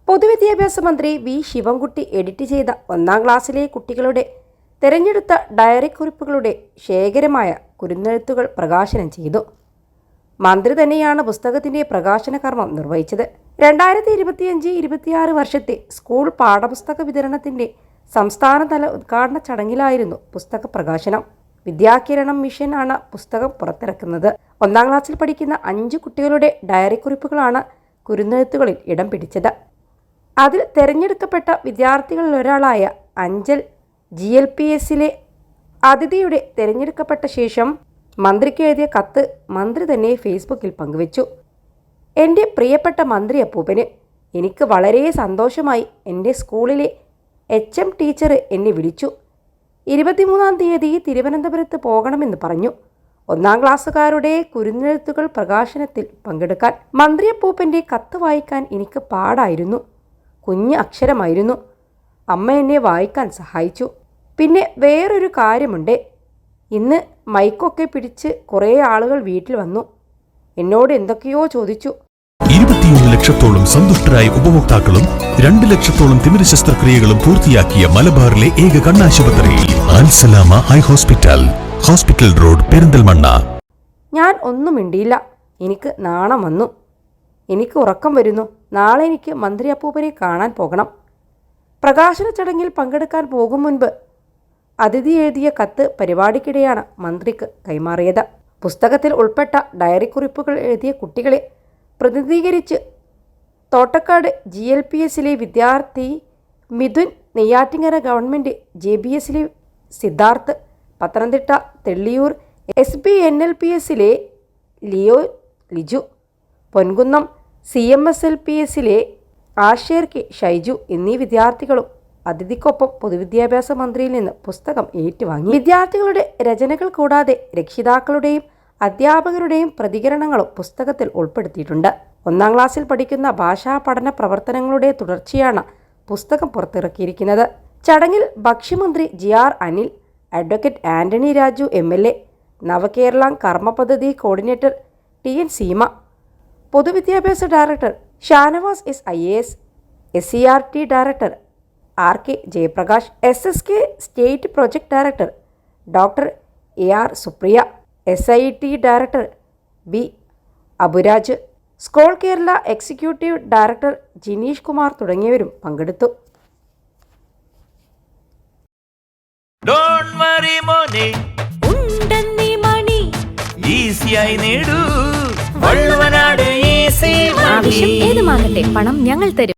പൊതുവിദ്യാഭ്യാസ മന്ത്രി V Sivankutty edit ചെയ്ത 1ാം ക്ലാസ്സിലെ കുട്ടികളുടെ തിരഞ്ഞെടുത്ത ഡയറി കുറിപ്പുകളുടെ ശേഖരമായ കുരുന്നെഴുത്തുകൾ പ്രകാശനം ചെയ്തു. മന്ത്രി തന്നെയാണ് പുസ്തകത്തിന്റെ പ്രകാശന കർമ്മം നിർവഹിച്ചത്. 2025-26 വർഷത്തെ സ്കൂൾ പാഠപുസ്തക വിതരണത്തിന്റെ സംസ്ഥാനതല ഉദ്ഘാടന ചടങ്ങിലായിരുന്നു പുസ്തക പ്രകാശനം. വിദ്യാകിരണം മിഷൻ ആണ് പുസ്തകം പുറത്തിറക്കുന്നത്. 1ാം ക്ലാസ്സിൽ പഠിക്കുന്ന 5 കുട്ടികളുടെ ഡയറി കുറിപ്പുകളാണ് കുരുന്നെഴുത്തുകളിൽ ഇടം പിടിച്ചത്. അതിൽ തിരഞ്ഞെടുക്കപ്പെട്ട വിദ്യാർത്ഥികളിലൊരാളായ അഞ്ചൽ GLPSലെ അതിഥിയുടെ തിരഞ്ഞെടുക്കപ്പെട്ട ശേഷം മന്ത്രിക്ക് എഴുതിയ കത്ത് മന്ത്രി തന്നെ ഫേസ്ബുക്കിൽ പങ്കുവച്ചു. എൻ്റെ പ്രിയപ്പെട്ട മന്ത്രി അപ്പൂപ്പന്, എനിക്ക് വളരെ സന്തോഷമായി. എൻ്റെ സ്കൂളിലെ HM ടീച്ചർ എന്നെ വിളിച്ചു. 23-ാം തീയതി തിരുവനന്തപുരത്ത് പോകണമെന്ന് പറഞ്ഞു. 1ാം ക്ലാസ്സുകാരുടെ കുരുന്നെഴുത്തുകൾ പ്രകാശനത്തിൽ പങ്കെടുക്കാൻ. മന്ത്രി അപ്പൂപ്പൻ്റെ കത്ത് വായിക്കാൻ എനിക്ക് പാടായിരുന്നു. കുഞ്ഞ് അക്ഷരമായിരുന്നു. അമ്മ എന്നെ വായിക്കാൻ സഹായിച്ചു. പിന്നെ വേറൊരു കാര്യമുണ്ട്. ഇന്ന് മൈക്കൊക്കെ പിടിച്ച് കുറേ ആളുകൾ വീട്ടിൽ വന്നു. എന്നോട് എന്തൊക്കെയോ ചോദിച്ചു. 21 ലക്ഷത്തോളം സന്തുഷ്ടരായ ഉപഭോക്താക്കളും 2 ലക്ഷത്തോളം തിമിര ശസ്ത്രക്രിയകളും പൂർത്തിയാക്കിയ മലബാറിലെ ഏക കണ്ണാശുപത്രി Al Salama high hospital, hospital road, Perinthalmanna. ഞാൻ ഒന്നും മിണ്ടിയില്ല. എനിക്ക് നാണം വന്നു. എനിക്ക് ഉറക്കം വരുന്നു. നാളെ എനിക്ക് മന്ത്രി അപ്പൂപ്പനെ കാണാൻ പോകണം. പ്രകാശന ചടങ്ങിൽ പങ്കെടുക്കാൻ പോകും മുൻപ് അതിഥി എഴുതിയ കത്ത് പരിപാടിക്കിടെയാണ് മന്ത്രിക്ക് കൈമാറിയത്. പുസ്തകത്തിൽ ഉൾപ്പെട്ട ഡയറി കുറിപ്പുകൾ എഴുതിയ കുട്ടികളെ പ്രതിനിധീകരിച്ച് തോട്ടക്കാട് GLPSലെ വിദ്യാർത്ഥി മിഥുൻ, നെയ്യാറ്റിങ്കര ഗവൺമെൻറ് JBSലെ സിദ്ധാർത്ഥ്, പത്തനംതിട്ട തെള്ളിയൂർ SBNLPSലെ ലിജു, പൊൻകുന്നം CMSLPSലെ ആഷേർ കെ ഷൈജു എന്നീ വിദ്യാർത്ഥികളും അതിഥിക്കൊപ്പം പൊതുവിദ്യാഭ്യാസ മന്ത്രിയിൽ നിന്ന് പുസ്തകം ഏറ്റുവാങ്ങി. വിദ്യാർത്ഥികളുടെ രചനകൾ കൂടാതെ രക്ഷിതാക്കളുടെയും അധ്യാപകരുടെയും പ്രതികരണങ്ങളും പുസ്തകത്തിൽ ഉൾപ്പെടുത്തിയിട്ടുണ്ട്. 1ാം ക്ലാസ്സിൽ പഠിക്കുന്ന ഭാഷാ പഠന പ്രവർത്തനങ്ങളുടെ തുടർച്ചയാണ് പുസ്തകം പുറത്തിറക്കിയിരിക്കുന്നത്. ചടങ്ങിൽ ഭക്ഷ്യമന്ത്രി GR Anil, advocate Antony Raju MLA, Navakerala കർമ്മ പദ്ധതി കോർഡിനേറ്റർ TN സീമ, പൊതുവിദ്യാഭ്യാസ director Shanavas IAS, SCRT director RK Jayaprakash, SSK state project director doctor AR Supriya, SIT director B Aburaj, Scole Kerala executive director Jineesh Kumar തുടങ്ങിയവരും പങ്കെടുത്തു. ആവശ്യം ഏതുമാകട്ടെ, പണം ഞങ്ങൾ തരും.